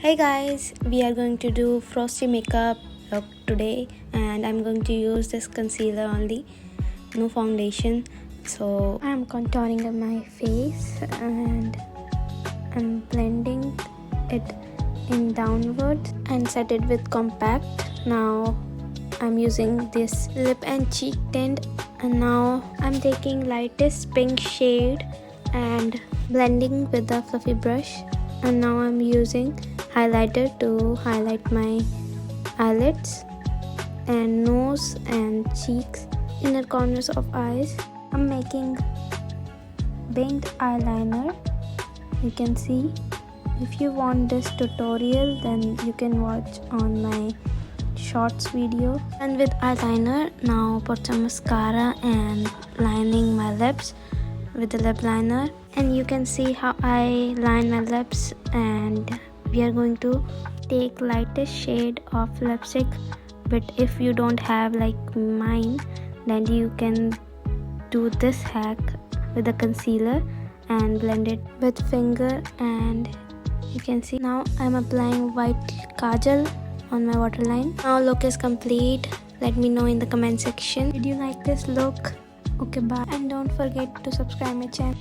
Hey guys, we are going to do Frosty makeup look today and I'm going to use this concealer only, no foundation. So I'm contouring up my face and I'm blending it in downward and set it with compact. Now I'm using this lip and cheek tint, and now I'm taking lightest pink shade and blending with the fluffy brush, and now I'm using highlighter to highlight my eyelids and nose and cheeks, inner corners of eyes. I'm making winged eyeliner. You can see. If you want this tutorial, then you can watch on my shorts video. And with eyeliner, now put some mascara and lining my lips with the lip liner. And you can see how I line my lips, and we are going to take lightest shade of lipstick. But if you don't have like mine, then you can do this hack with the concealer and blend it with finger. And you can see now I'm applying white kajal on my waterline. Now look is complete. Let me know in the comment section. Did you like this look? Okay, bye, and don't forget to subscribe my channel.